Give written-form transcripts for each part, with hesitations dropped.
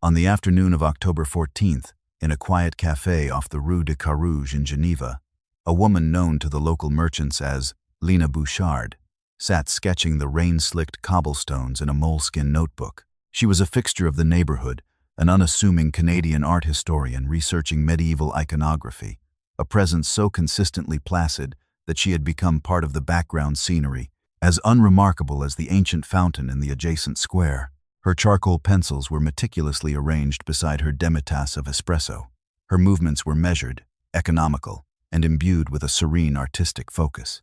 On the afternoon of October 14th, in a quiet café off the Rue de Carouge in Geneva, a woman known to the local merchants as Lena Bouchard sat sketching the rain-slicked cobblestones in a moleskin notebook. She was a fixture of the neighborhood, an unassuming Canadian art historian researching medieval iconography, a presence so consistently placid that she had become part of the background scenery, as unremarkable as the ancient fountain in the adjacent square. Her charcoal pencils were meticulously arranged beside her demitasse of espresso. Her movements were measured, economical, and imbued with a serene artistic focus.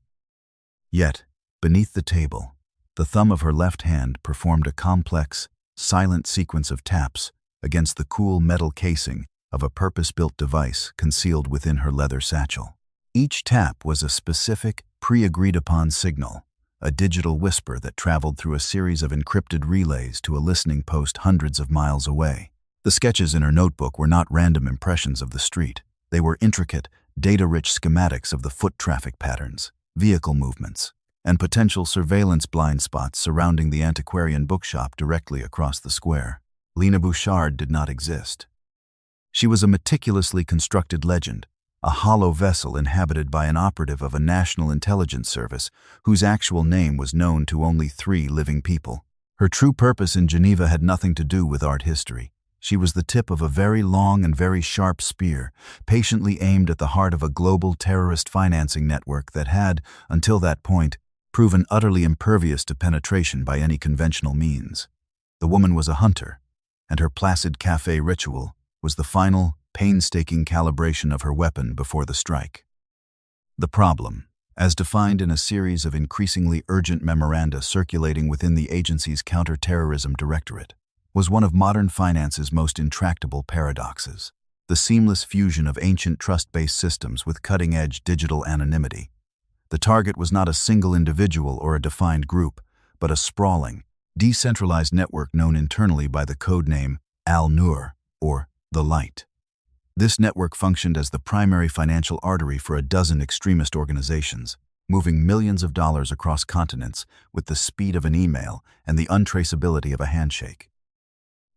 Yet, beneath the table, the thumb of her left hand performed a complex, silent sequence of taps against the cool metal casing of a purpose-built device concealed within her leather satchel. Each tap was a specific, pre-agreed-upon signal, a digital whisper that traveled through a series of encrypted relays to a listening post hundreds of miles away. The sketches in her notebook were not random impressions of the street. They were intricate, data-rich schematics of the foot traffic patterns, vehicle movements, and potential surveillance blind spots surrounding the antiquarian bookshop directly across the square. Lena Bouchard did not exist. She was a meticulously constructed legend, a hollow vessel inhabited by an operative of a national intelligence service whose actual name was known to only 3 living people. Her true purpose in Geneva had nothing to do with art history. She was the tip of a very long and very sharp spear, patiently aimed at the heart of a global terrorist financing network that had, until that point, proven utterly impervious to penetration by any conventional means. The woman was a hunter, and her placid café ritual was the final, painstaking calibration of her weapon before the strike. The problem, as defined in a series of increasingly urgent memoranda circulating within the agency's counter-terrorism directorate, was one of modern finance's most intractable paradoxes: the seamless fusion of ancient trust-based systems with cutting-edge digital anonymity. The target was not a single individual or a defined group, but a sprawling, decentralized network known internally by the codename Al-Nur, or the Light. This network functioned as the primary financial artery for a dozen extremist organizations, moving millions of dollars across continents with the speed of an email and the untraceability of a handshake.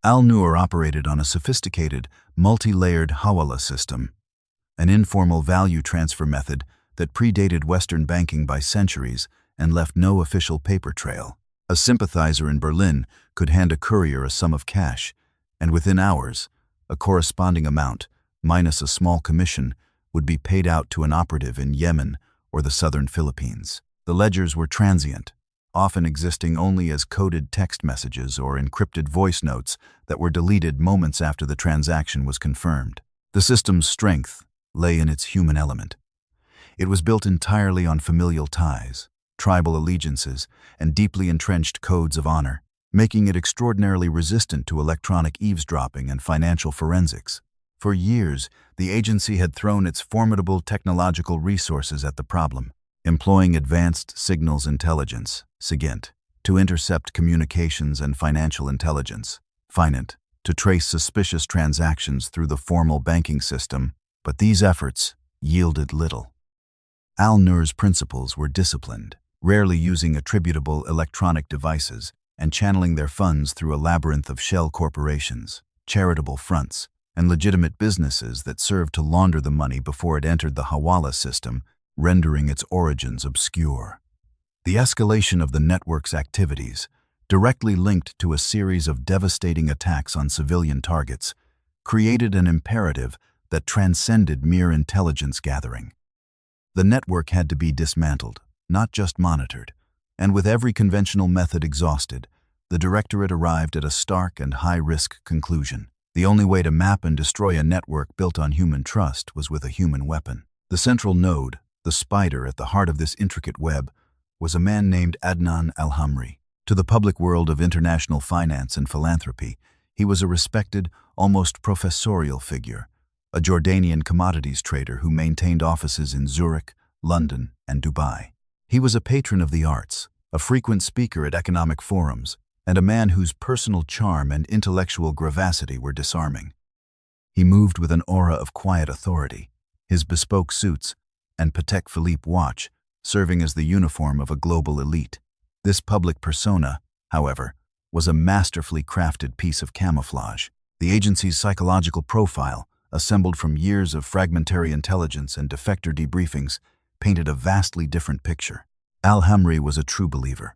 Al-Nur operated on a sophisticated, multi-layered hawala system, an informal value transfer method that predated Western banking by centuries and left no official paper trail. A sympathizer in Berlin could hand a courier a sum of cash, and within hours, a corresponding amount, minus a small commission, would be paid out to an operative in Yemen or the southern Philippines. The ledgers were transient, often existing only as coded text messages or encrypted voice notes that were deleted moments after the transaction was confirmed. The system's strength lay in its human element. It was built entirely on familial ties, tribal allegiances, and deeply entrenched codes of honor, making it extraordinarily resistant to electronic eavesdropping and financial forensics. For years, the agency had thrown its formidable technological resources at the problem, employing advanced signals intelligence, SIGINT, to intercept communications and financial intelligence, FINANT, to trace suspicious transactions through the formal banking system, but these efforts yielded little. Al-Nur's principals were disciplined, rarely using attributable electronic devices and channeling their funds through a labyrinth of shell corporations, charitable fronts, and legitimate businesses that served to launder the money before it entered the hawala system, rendering its origins obscure. The escalation of the network's activities, directly linked to a series of devastating attacks on civilian targets, created an imperative that transcended mere intelligence gathering. The network had to be dismantled, not just monitored, and with every conventional method exhausted, the directorate arrived at a stark and high-risk conclusion. The only way to map and destroy a network built on human trust was with a human weapon. The central node, the spider at the heart of this intricate web, was a man named Adnan Al-Hamri. To the public world of international finance and philanthropy, he was a respected, almost professorial figure, a Jordanian commodities trader who maintained offices in Zurich, London, and Dubai. He was a patron of the arts, a frequent speaker at economic forums, and a man whose personal charm and intellectual gravacity were disarming. He moved with an aura of quiet authority, his bespoke suits and Patek Philippe watch serving as the uniform of a global elite. This public persona, however, was a masterfully crafted piece of camouflage. The agency's psychological profile, assembled from years of fragmentary intelligence and defector debriefings, painted a vastly different picture. Al-Hamri was a true believer,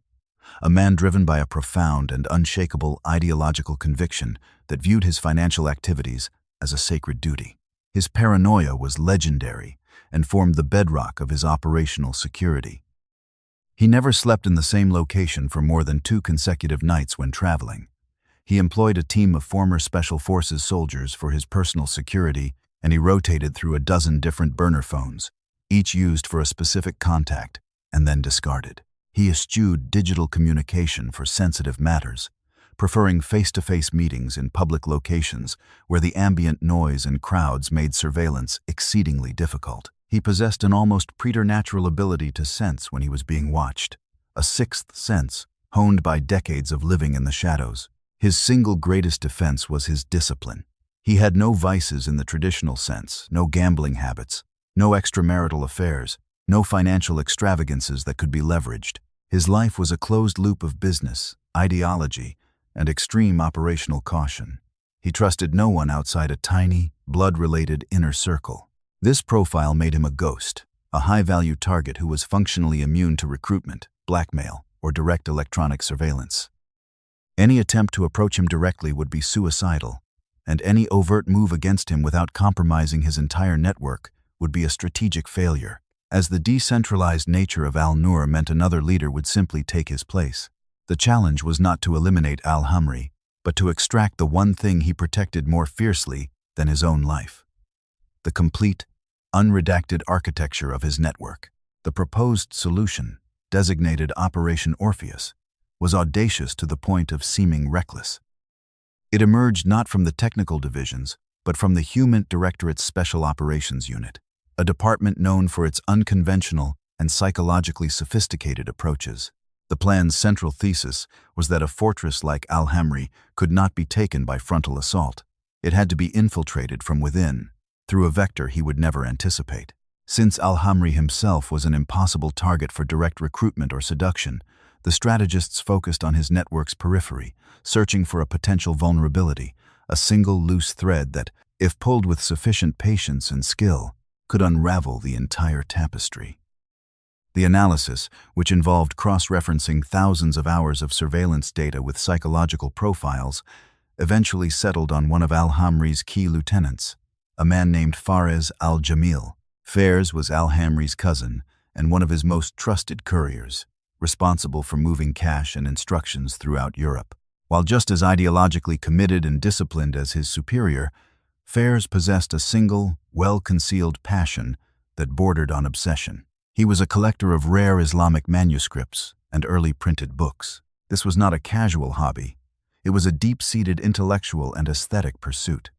a man driven by a profound and unshakable ideological conviction that viewed his financial activities as a sacred duty. His paranoia was legendary and formed the bedrock of his operational security. He never slept in the same location for more than 2 consecutive nights when traveling. He employed a team of former Special Forces soldiers for his personal security, and he rotated through a dozen different burner phones, each used for a specific contact and then discarded. He eschewed digital communication for sensitive matters, preferring face-to-face meetings in public locations where the ambient noise and crowds made surveillance exceedingly difficult. He possessed an almost preternatural ability to sense when he was being watched, a sixth sense honed by decades of living in the shadows. His single greatest defense was his discipline. He had no vices in the traditional sense, no gambling habits, no extramarital affairs, no financial extravagances that could be leveraged. His life was a closed loop of business, ideology, and extreme operational caution. He trusted no one outside a tiny, blood-related inner circle. This profile made him a ghost, a high-value target who was functionally immune to recruitment, blackmail, or direct electronic surveillance. Any attempt to approach him directly would be suicidal, and any overt move against him without compromising his entire network would be a strategic failure, as the decentralized nature of Al-Nur meant another leader would simply take his place. The challenge was not to eliminate Al-Hamri, but to extract the one thing he protected more fiercely than his own life: the complete, unredacted architecture of his network. The proposed solution, designated Operation Orpheus, was audacious to the point of seeming reckless. It emerged not from the technical divisions, but from the Human Directorate's Special Operations Unit, a department known for its unconventional and psychologically sophisticated approaches. The plan's central thesis was that a fortress like Al-Hamri could not be taken by frontal assault. It had to be infiltrated from within, through a vector he would never anticipate. Since Al-Hamri himself was an impossible target for direct recruitment or seduction, the strategists focused on his network's periphery, searching for a potential vulnerability, a single loose thread that, if pulled with sufficient patience and skill, could unravel the entire tapestry. The analysis, which involved cross-referencing thousands of hours of surveillance data with psychological profiles, eventually settled on one of Al-Hamri's key lieutenants, a man named Fares al-Jamil. Fares was Al-Hamri's cousin and one of his most trusted couriers, responsible for moving cash and instructions throughout Europe. While just as ideologically committed and disciplined as his superior, Fares possessed a single, well-concealed passion that bordered on obsession. He was a collector of rare Islamic manuscripts and early printed books. This was not a casual hobby. It was a deep-seated intellectual and aesthetic pursuit.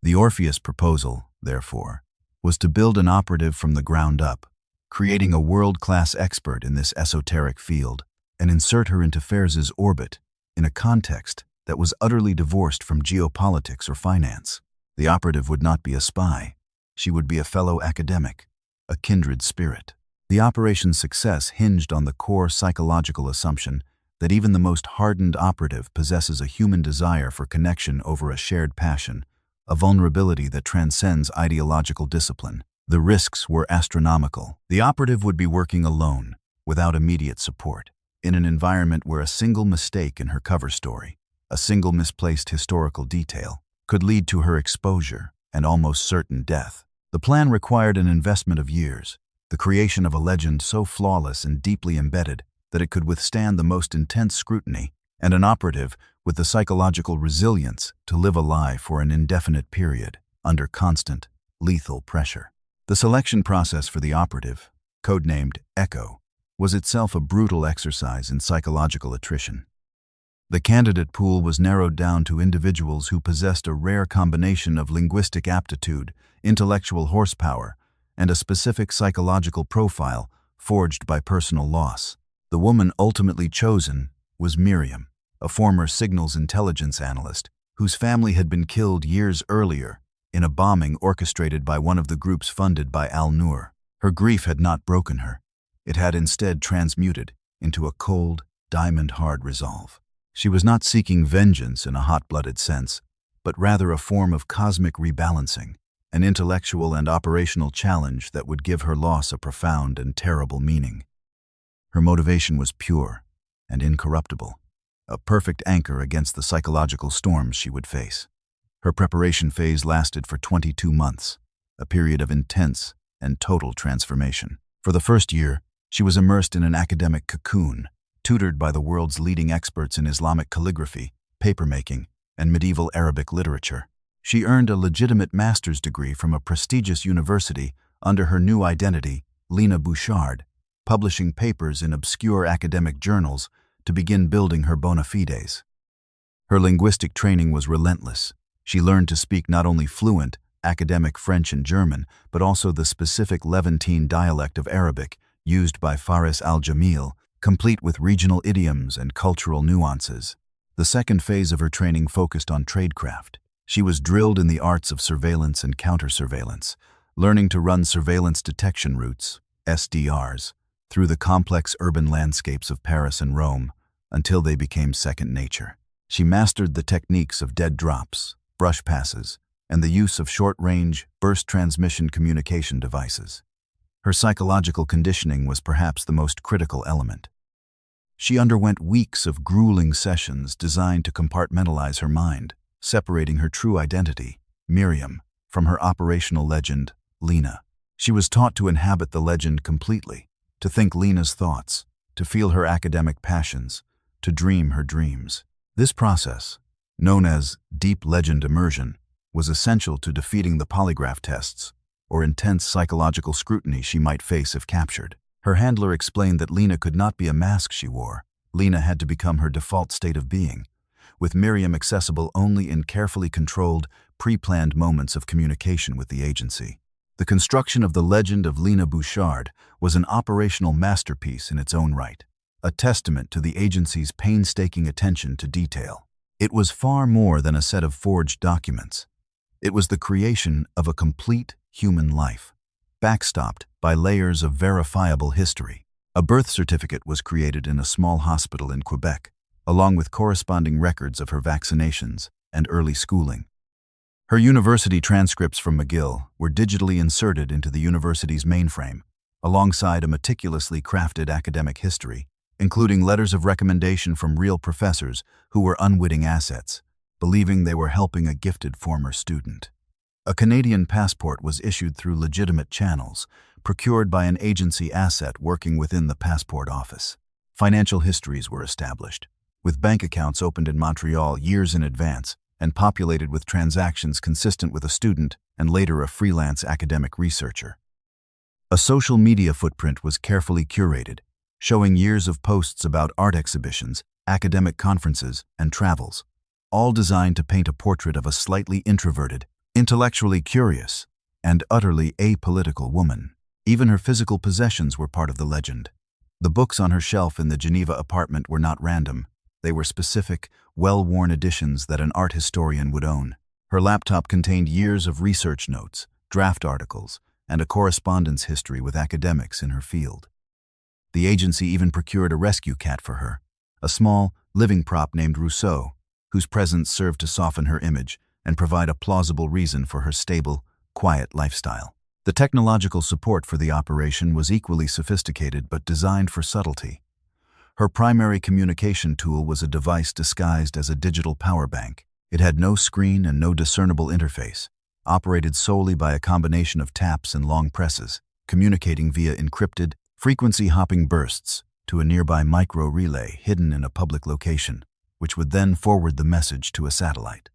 The Orpheus proposal, therefore, was to build an operative from the ground up, creating a world-class expert in this esoteric field, and insert her into Fares's orbit in a context that was utterly divorced from geopolitics or finance. The operative would not be a spy. She would be a fellow academic, a kindred spirit. The operation's success hinged on the core psychological assumption that even the most hardened operative possesses a human desire for connection over a shared passion, a vulnerability that transcends ideological discipline. The risks were astronomical. The operative would be working alone, without immediate support, in an environment where a single mistake in her cover story, a single misplaced historical detail, could lead to her exposure and almost certain death. The plan required an investment of years, the creation of a legend so flawless and deeply embedded that it could withstand the most intense scrutiny, and an operative with the psychological resilience to live a lie for an indefinite period under constant, lethal pressure. The selection process for the operative, codenamed Echo, was itself a brutal exercise in psychological attrition. The candidate pool was narrowed down to individuals who possessed a rare combination of linguistic aptitude, intellectual horsepower, and a specific psychological profile forged by personal loss. The woman ultimately chosen was Miriam, a former signals intelligence analyst whose family had been killed years earlier in a bombing orchestrated by one of the groups funded by Al-Nur. Her grief had not broken her. It had instead transmuted into a cold, diamond-hard resolve. She was not seeking vengeance in a hot-blooded sense, but rather a form of cosmic rebalancing, an intellectual and operational challenge that would give her loss a profound and terrible meaning. Her motivation was pure and incorruptible, a perfect anchor against the psychological storms she would face. Her preparation phase lasted for 22 months, a period of intense and total transformation. For the first year, she was immersed in an academic cocoon, tutored by the world's leading experts in Islamic calligraphy, papermaking, and medieval Arabic literature. She earned a legitimate master's degree from a prestigious university under her new identity, Lina Bouchard, publishing papers in obscure academic journals to begin building her bona fides. Her linguistic training was relentless. She learned to speak not only fluent, academic French and German, but also the specific Levantine dialect of Arabic used by Faris al-Jamil, complete with regional idioms and cultural nuances. The second phase of her training focused on tradecraft. She was drilled in the arts of surveillance and counter-surveillance, learning to run surveillance detection routes, SDRs, through the complex urban landscapes of Paris and Rome until they became second nature. She mastered the techniques of dead drops, brush passes, and the use of short-range, burst transmission communication devices. Her psychological conditioning was perhaps the most critical element. She underwent weeks of grueling sessions designed to compartmentalize her mind, separating her true identity, Miriam, from her operational legend, Lina. She was taught to inhabit the legend completely, to think Lina's thoughts, to feel her academic passions, to dream her dreams. This process, known as deep legend immersion, was essential to defeating the polygraph tests or intense psychological scrutiny she might face if captured. Her handler explained that Lina could not be a mask she wore. Lina had to become her default state of being, with Miriam accessible only in carefully controlled, pre-planned moments of communication with the agency. The construction of the legend of Lina Bouchard was an operational masterpiece in its own right, a testament to the agency's painstaking attention to detail. It was far more than a set of forged documents. It was the creation of a complete human life, backstopped by layers of verifiable history. A birth certificate was created in a small hospital in Quebec, along with corresponding records of her vaccinations and early schooling. Her university transcripts from McGill were digitally inserted into the university's mainframe, alongside a meticulously crafted academic history, including letters of recommendation from real professors who were unwitting assets, believing they were helping a gifted former student. A Canadian passport was issued through legitimate channels, procured by an agency asset working within the passport office. Financial histories were established, with bank accounts opened in Montreal years in advance and populated with transactions consistent with a student and later a freelance academic researcher. A social media footprint was carefully curated, showing years of posts about art exhibitions, academic conferences, and travels, all designed to paint a portrait of a slightly introverted, intellectually curious, and utterly apolitical woman. Even her physical possessions were part of the legend. The books on her shelf in the Geneva apartment were not random. They were specific, well-worn editions that an art historian would own. Her laptop contained years of research notes, draft articles, and a correspondence history with academics in her field. The agency even procured a rescue cat for her, a small, living prop named Rousseau, whose presence served to soften her image and provide a plausible reason for her stable, quiet lifestyle. The technological support for the operation was equally sophisticated but designed for subtlety. Her primary communication tool was a device disguised as a digital power bank. It had no screen and no discernible interface, operated solely by a combination of taps and long presses, communicating via encrypted, frequency-hopping bursts to a nearby micro-relay hidden in a public location, which would then forward the message to a satellite.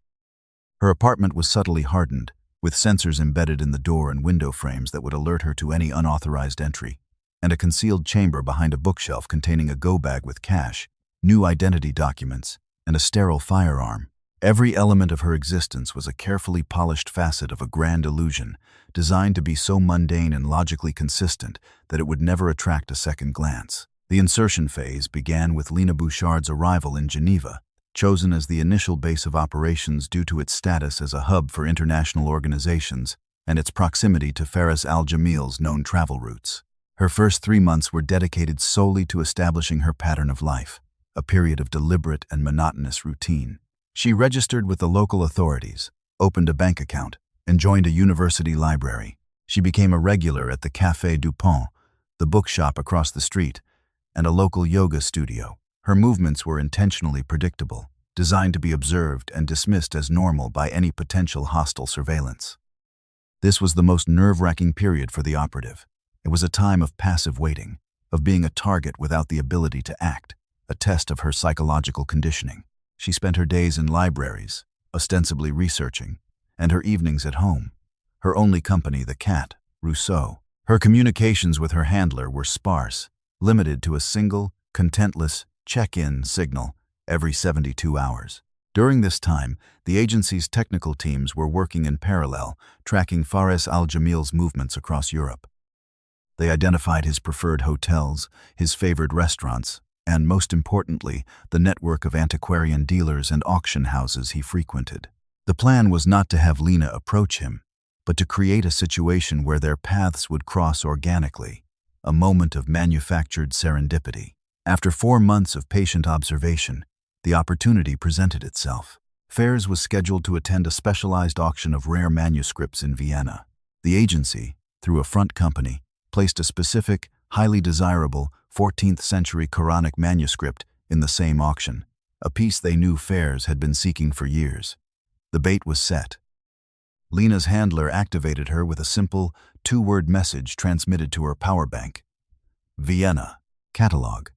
Her apartment was subtly hardened, with sensors embedded in the door and window frames that would alert her to any unauthorized entry, and a concealed chamber behind a bookshelf containing a go-bag with cash, new identity documents, and a sterile firearm. Every element of her existence was a carefully polished facet of a grand illusion, designed to be so mundane and logically consistent that it would never attract a second glance. The insertion phase began with Lina Bouchard's arrival in Geneva, chosen as the initial base of operations due to its status as a hub for international organizations and its proximity to Faris al-Jamil's known travel routes. Her first 3 months were dedicated solely to establishing her pattern of life, a period of deliberate and monotonous routine. She registered with the local authorities, opened a bank account, and joined a university library. She became a regular at the Café du Pont, the bookshop across the street, and a local yoga studio. Her movements were intentionally predictable, designed to be observed and dismissed as normal by any potential hostile surveillance. This was the most nerve-wracking period for the operative. It was a time of passive waiting, of being a target without the ability to act, a test of her psychological conditioning. She spent her days in libraries, ostensibly researching, and her evenings at home. Her only company, the cat, Rousseau. Her communications with her handler were sparse, limited to a single, contentless check-in signal every 72 hours. During this time, the agency's technical teams were working in parallel, tracking Fares al-Jamil's movements across Europe. They identified his preferred hotels, his favored restaurants, and, most importantly, the network of antiquarian dealers and auction houses he frequented. The plan was not to have Lena approach him, but to create a situation where their paths would cross organically, a moment of manufactured serendipity. After 4 months of patient observation, the opportunity presented itself. Fares was scheduled to attend a specialized auction of rare manuscripts in Vienna. The agency, through a front company, placed a specific, highly desirable 14th-century Quranic manuscript in the same auction, a piece they knew Fares had been seeking for years. The bait was set. Lena's handler activated her with a simple, 2-word message transmitted to her power bank. Vienna. Catalog.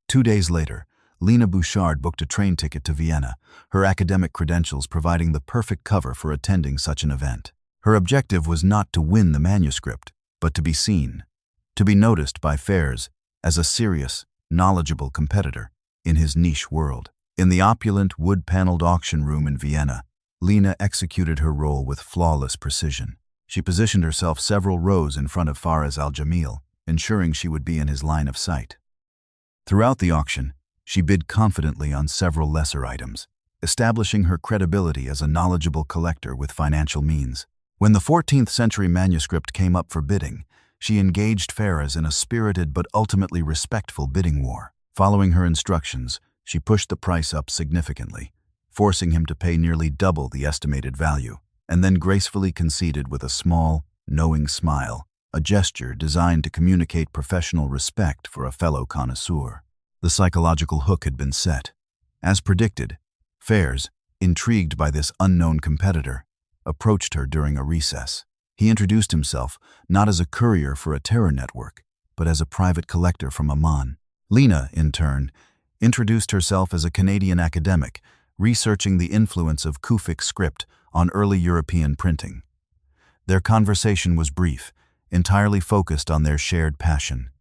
2 days later, Lena Bouchard booked a train ticket to Vienna, her academic credentials providing the perfect cover for attending such an event. Her objective was not to win the manuscript, but to be seen, to be noticed by Fares as a serious, knowledgeable competitor in his niche world. In the opulent, wood-paneled auction room in Vienna, Lena executed her role with flawless precision. She positioned herself several rows in front of Fares al-Jamil, ensuring she would be in his line of sight. Throughout the auction, she bid confidently on several lesser items, establishing her credibility as a knowledgeable collector with financial means. When the 14th-century manuscript came up for bidding, she engaged Fares in a spirited but ultimately respectful bidding war. Following her instructions, she pushed the price up significantly, forcing him to pay nearly double the estimated value, and then gracefully conceded with a small, knowing smile, a gesture designed to communicate professional respect for a fellow connoisseur. The psychological hook had been set. As predicted, Fares, intrigued by this unknown competitor, approached her during a recess. He introduced himself not as a courier for a terror network, but as a private collector from Amman. Lena, in turn, introduced herself as a Canadian academic, researching the influence of Kufic script on early European printing. Their conversation was brief, entirely focused on their shared passion.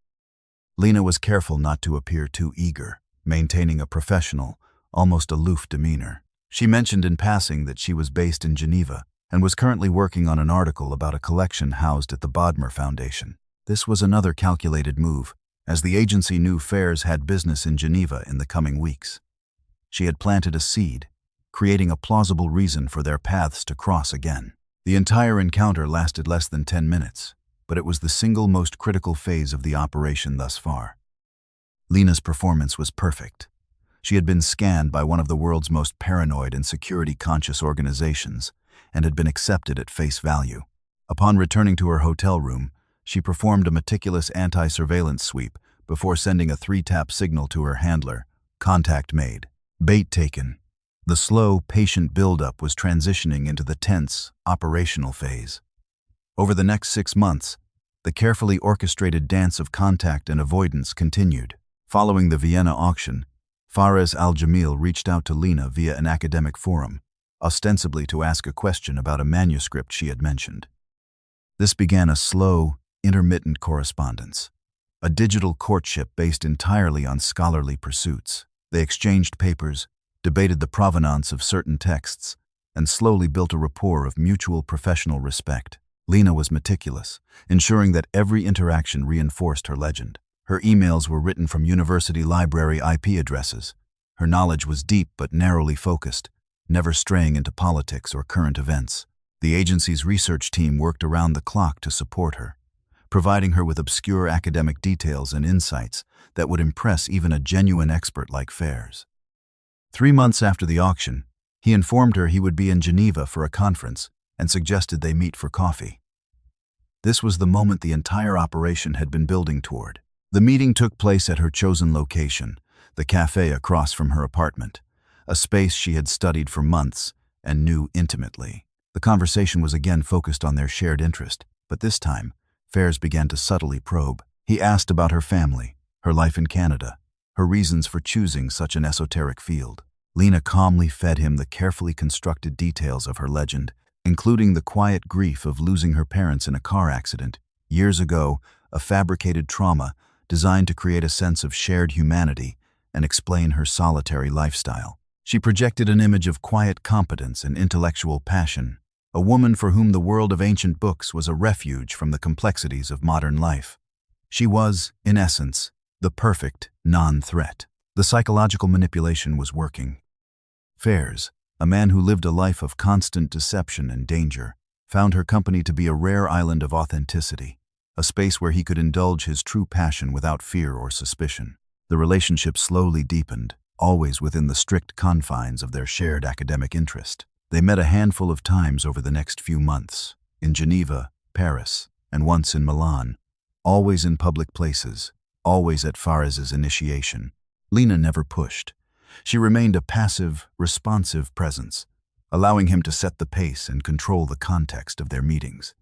Lena was careful not to appear too eager, maintaining a professional, almost aloof demeanor. She mentioned in passing that she was based in Geneva and was currently working on an article about a collection housed at the Bodmer Foundation. This was another calculated move, as the agency knew Fares had business in Geneva in the coming weeks. She had planted a seed, creating a plausible reason for their paths to cross again. The entire encounter lasted less than 10 minutes, but it was the single most critical phase of the operation thus far. Lena's performance was perfect. She had been scanned by one of the world's most paranoid and security-conscious organizations and had been accepted at face value. Upon returning to her hotel room, she performed a meticulous anti-surveillance sweep before sending a 3-tap signal to her handler, contact made. Bait taken. The slow, patient buildup was transitioning into the tense, operational phase. Over the next 6 months, the carefully orchestrated dance of contact and avoidance continued. Following the Vienna auction, Fares al-Jamil reached out to Lena via an academic forum, ostensibly to ask a question about a manuscript she had mentioned. This began a slow, intermittent correspondence, a digital courtship based entirely on scholarly pursuits. They exchanged papers, debated the provenance of certain texts, and slowly built a rapport of mutual professional respect. Lena was meticulous, ensuring that every interaction reinforced her legend. Her emails were written from university library IP addresses. Her knowledge was deep but narrowly focused, never straying into politics or current events. The agency's research team worked around the clock to support her, providing her with obscure academic details and insights that would impress even a genuine expert like Fares. 3 months after the auction, He informed her he would be in Geneva for a conference and suggested they meet for coffee. This was the moment the entire operation had been building toward. The meeting took place at her chosen location, the cafe across from her apartment, a space she had studied for months and knew intimately. The conversation was again focused on their shared interest, but this time, Fairs began to subtly probe. He asked about her family, her life in Canada, her reasons for choosing such an esoteric field. Lena calmly fed him the carefully constructed details of her legend, including the quiet grief of losing her parents in a car accident years ago, a fabricated trauma designed to create a sense of shared humanity and explain her solitary lifestyle. She projected an image of quiet competence and intellectual passion, a woman for whom the world of ancient books was a refuge from the complexities of modern life. She was, in essence, the perfect non-threat. The psychological manipulation was working. Fairs, a man who lived a life of constant deception and danger, found her company to be a rare island of authenticity, a space where he could indulge his true passion without fear or suspicion. The relationship slowly deepened, always within the strict confines of their shared academic interest. They met a handful of times over the next few months, in Geneva, Paris, and once in Milan, always in public places, always at Fares's initiation. Lena never pushed. She remained a passive, responsive presence, allowing him to set the pace and control the context of their meetings.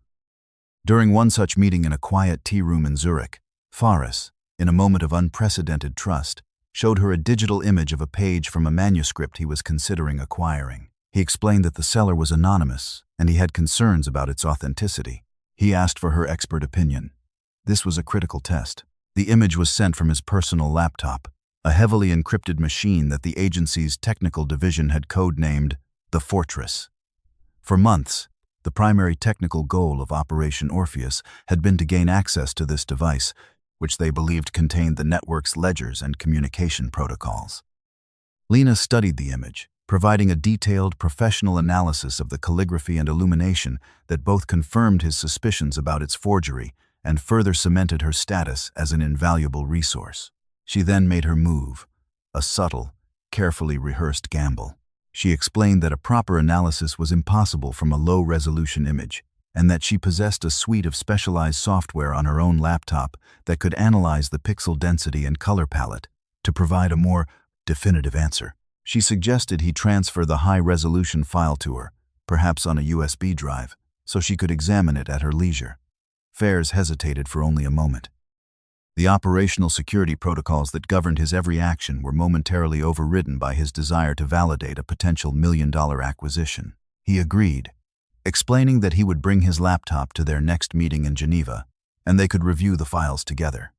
During one such meeting in a quiet tea room in Zurich, Fares, in a moment of unprecedented trust, showed her a digital image of a page from a manuscript he was considering acquiring. He explained that the seller was anonymous and he had concerns about its authenticity. He asked for her expert opinion. This was a critical test. The image was sent from his personal laptop, a heavily encrypted machine that the agency's technical division had codenamed the Fortress. For months, the primary technical goal of Operation Orpheus had been to gain access to this device, which they believed contained the network's ledgers and communication protocols. Lena studied the image, providing a detailed, professional analysis of the calligraphy and illumination that both confirmed his suspicions about its forgery and further cemented her status as an invaluable resource. She then made her move, a subtle, carefully rehearsed gamble. She explained that a proper analysis was impossible from a low-resolution image, and that she possessed a suite of specialized software on her own laptop that could analyze the pixel density and color palette to provide a more definitive answer. She suggested he transfer the high-resolution file to her, perhaps on a USB drive, so she could examine it at her leisure. Fairs hesitated for only a moment. The operational security protocols that governed his every action were momentarily overridden by his desire to validate a potential million-dollar acquisition. He agreed, explaining that he would bring his laptop to their next meeting in Geneva, and they could review the files together.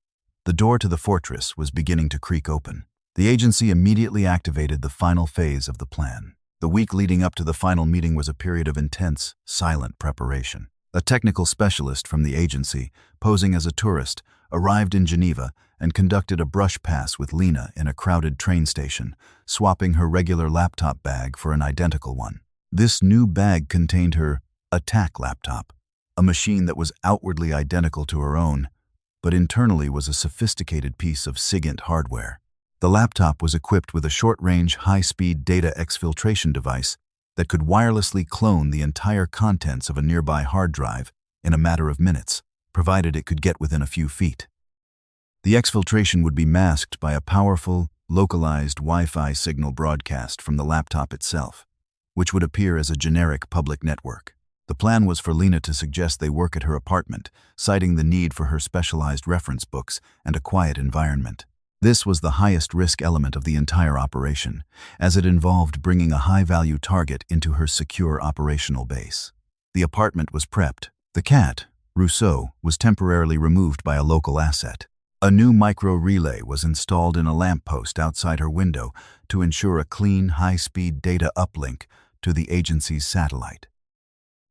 The door to the fortress was beginning to creak open. The agency immediately activated the final phase of the plan. The week leading up to the final meeting was a period of intense, silent preparation. A technical specialist from the agency, posing as a tourist, arrived in Geneva and conducted a brush pass with Lena in a crowded train station, swapping her regular laptop bag for an identical one. This new bag contained her attack laptop, a machine that was outwardly identical to her own, but internally was a sophisticated piece of SIGINT hardware. The laptop was equipped with a short-range, high-speed data exfiltration device that could wirelessly clone the entire contents of a nearby hard drive in a matter of minutes, provided it could get within a few feet. The exfiltration would be masked by a powerful, localized Wi-Fi signal broadcast from the laptop itself, which would appear as a generic public network. The plan was for Lena to suggest they work at her apartment, citing the need for her specialized reference books and a quiet environment. This was the highest risk element of the entire operation, as it involved bringing a high-value target into her secure operational base. The apartment was prepped. The cat, Rousseau, was temporarily removed by a local asset. A new micro-relay was installed in a lamppost outside her window to ensure a clean, high-speed data uplink to the agency's satellite.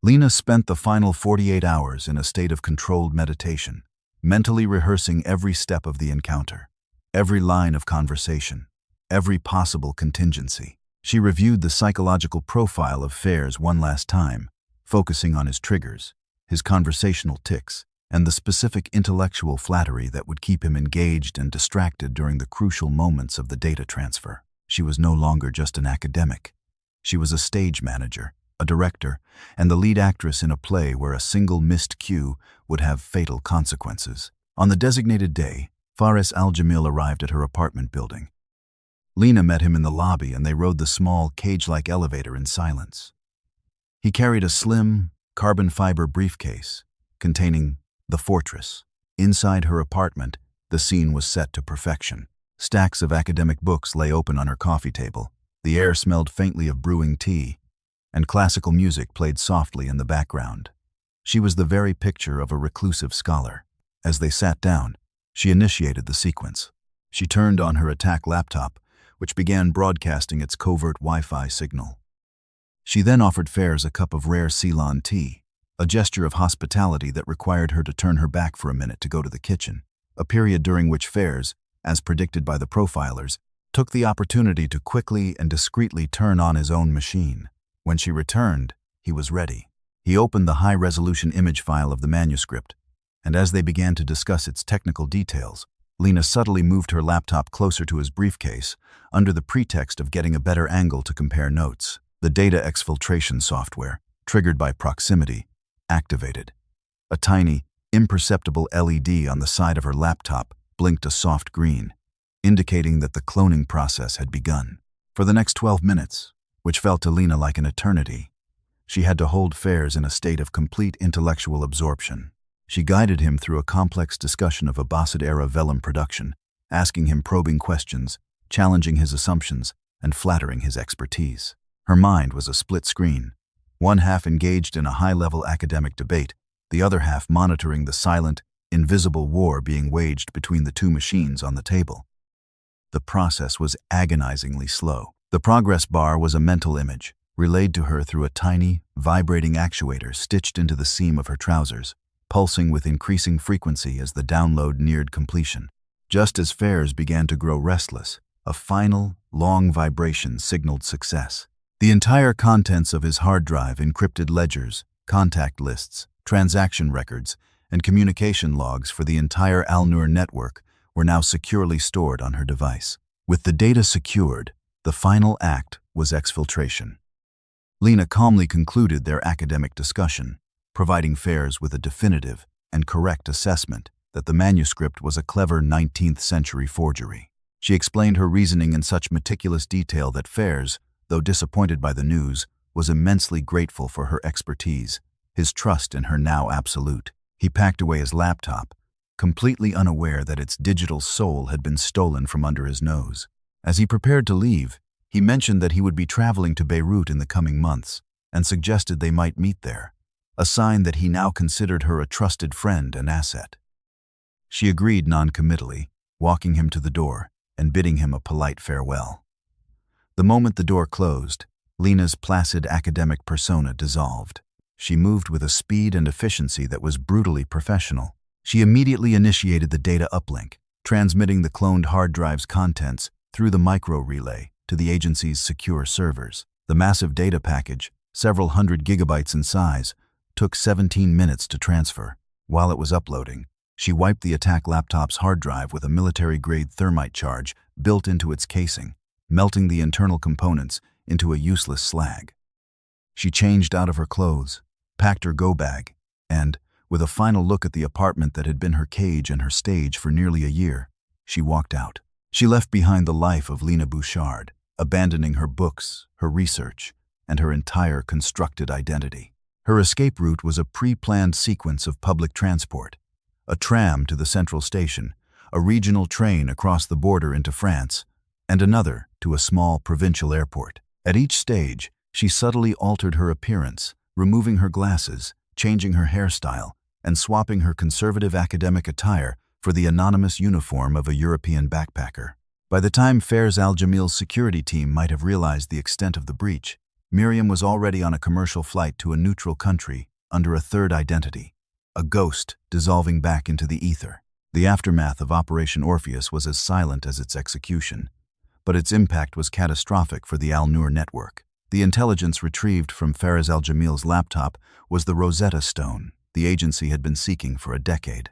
Lena spent the final 48 hours in a state of controlled meditation, mentally rehearsing every step of the encounter, every line of conversation, every possible contingency. She reviewed the psychological profile of Fairs one last time, focusing on his triggers, his conversational tics, and the specific intellectual flattery that would keep him engaged and distracted during the crucial moments of the data transfer. She was no longer just an academic. She was a stage manager, a director, and the lead actress in a play where a single missed cue would have fatal consequences. On the designated day, Fares Al-Jamil arrived at her apartment building. Lena met him in the lobby and they rode the small, cage-like elevator in silence. He carried a slim, carbon fiber briefcase containing the fortress. Inside her apartment, the scene was set to perfection. Stacks of academic books lay open on her coffee table. The air smelled faintly of brewing tea, and classical music played softly in the background. She was the very picture of a reclusive scholar. As they sat down, she initiated the sequence. She turned on her attack laptop, which began broadcasting its covert Wi-Fi signal. She then offered Fares a cup of rare Ceylon tea, a gesture of hospitality that required her to turn her back for a minute to go to the kitchen, a period during which Fares, as predicted by the profilers, took the opportunity to quickly and discreetly turn on his own machine. When she returned, he was ready. He opened the high-resolution image file of the manuscript, and as they began to discuss its technical details, Lena subtly moved her laptop closer to his briefcase, under the pretext of getting a better angle to compare notes. The data exfiltration software, triggered by proximity, activated. A tiny, imperceptible LED on the side of her laptop blinked a soft green, indicating that the cloning process had begun. For the next 12 minutes, which felt to Lena like an eternity, she had to hold Fares in a state of complete intellectual absorption. She guided him through a complex discussion of Abbasid-era vellum production, asking him probing questions, challenging his assumptions, and flattering his expertise. Her mind was a split screen, one half engaged in a high-level academic debate, the other half monitoring the silent, invisible war being waged between the two machines on the table. The process was agonizingly slow. The progress bar was a mental image, relayed to her through a tiny, vibrating actuator stitched into the seam of her trousers, pulsing with increasing frequency as the download neared completion. Just as Fares began to grow restless, a final, long vibration signaled success. The entire contents of his hard drive, encrypted ledgers, contact lists, transaction records, and communication logs for the entire Al-Nur network were now securely stored on her device. With the data secured, the final act was exfiltration. Lena calmly concluded their academic discussion, providing Fares with a definitive and correct assessment that the manuscript was a clever 19th-century forgery. She explained her reasoning in such meticulous detail that Fares, though disappointed by the news, was immensely grateful for her expertise, his trust in her now absolute. He packed away his laptop, completely unaware that its digital soul had been stolen from under his nose. As he prepared to leave, he mentioned that he would be traveling to Beirut in the coming months, and suggested they might meet there, a sign that he now considered her a trusted friend and asset. She agreed non-committally, walking him to the door and bidding him a polite farewell. The moment the door closed, Lena's placid academic persona dissolved. She moved with a speed and efficiency that was brutally professional. She immediately initiated the data uplink, transmitting the cloned hard drive's contents through the micro-relay to the agency's secure servers. The massive data package, several hundred gigabytes in size, took 17 minutes to transfer. While it was uploading, she wiped the attack laptop's hard drive with a military-grade thermite charge built into its casing, melting the internal components into a useless slag. She changed out of her clothes, packed her go-bag, and, with a final look at the apartment that had been her cage and her stage for nearly a year, she walked out. She left behind the life of Lena Bouchard, abandoning her books, her research, and her entire constructed identity. Her escape route was a pre-planned sequence of public transport: a tram to the central station, a regional train across the border into France, and another to a small provincial airport. At each stage, she subtly altered her appearance, removing her glasses, changing her hairstyle, and swapping her conservative academic attire for the anonymous uniform of a European backpacker. By the time Fares Al-Jamil's security team might have realized the extent of the breach, Miriam was already on a commercial flight to a neutral country under a third identity, a ghost dissolving back into the ether. The aftermath of Operation Orpheus was as silent as its execution, but its impact was catastrophic for the Al-Nur network. The intelligence retrieved from Fares Al-Jamil's laptop was the Rosetta Stone the agency had been seeking for a decade.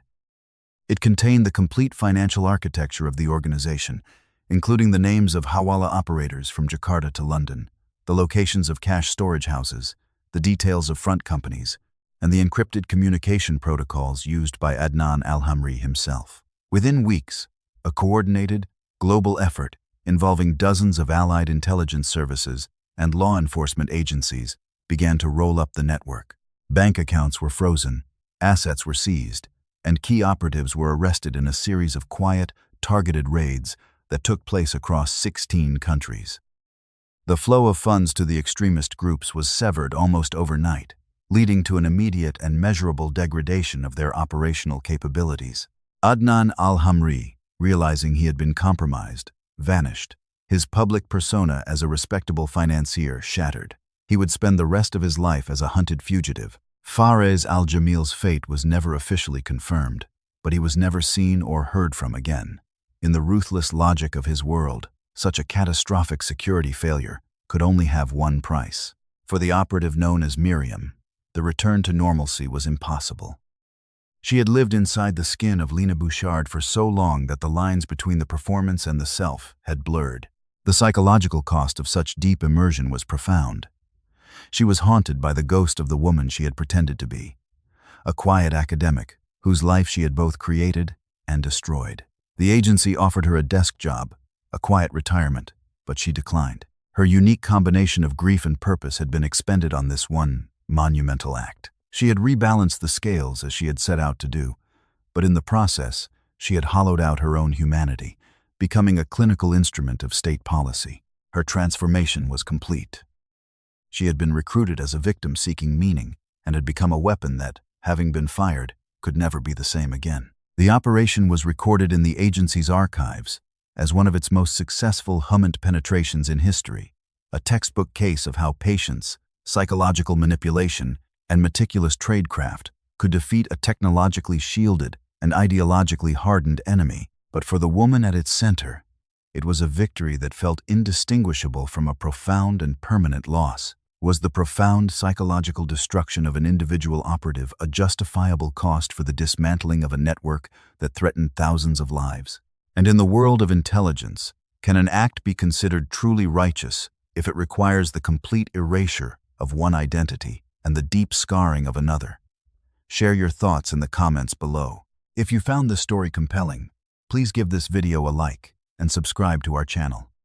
It contained the complete financial architecture of the organization, including the names of Hawala operators from Jakarta to London, the locations of cash storage houses, the details of front companies, and the encrypted communication protocols used by Adnan al-Hamri himself. Within weeks, a coordinated, global effort involving dozens of allied intelligence services and law enforcement agencies began to roll up the network. Bank accounts were frozen, assets were seized, and key operatives were arrested in a series of quiet, targeted raids that took place across 16 countries. The flow of funds to the extremist groups was severed almost overnight, leading to an immediate and measurable degradation of their operational capabilities. Adnan al-Hamri, realizing he had been compromised, vanished, his public persona as a respectable financier shattered. He would spend the rest of his life as a hunted fugitive. Fares al-Jamil's fate was never officially confirmed, but he was never seen or heard from again. In the ruthless logic of his world, such a catastrophic security failure could only have one price. For the operative known as Miriam, the return to normalcy was impossible. She had lived inside the skin of Lina Bouchard for so long that the lines between the performance and the self had blurred. The psychological cost of such deep immersion was profound. She was haunted by the ghost of the woman she had pretended to be, a quiet academic whose life she had both created and destroyed. The agency offered her a desk job, a quiet retirement, but she declined. Her unique combination of grief and purpose had been expended on this one monumental act. She had rebalanced the scales as she had set out to do, but in the process, she had hollowed out her own humanity, becoming a clinical instrument of state policy. Her transformation was complete. She had been recruited as a victim seeking meaning and had become a weapon that, having been fired, could never be the same again. The operation was recorded in the agency's archives as one of its most successful HUMANT penetrations in history, a textbook case of how patience, psychological manipulation, and meticulous tradecraft could defeat a technologically shielded and ideologically hardened enemy. But for the woman at its center, it was a victory that felt indistinguishable from a profound and permanent loss. Was the profound psychological destruction of an individual operative a justifiable cost for the dismantling of a network that threatened thousands of lives? And in the world of intelligence, can an act be considered truly righteous if it requires the complete erasure of one identity and the deep scarring of another? Share your thoughts in the comments below. If you found this story compelling, please give this video a like and subscribe to our channel.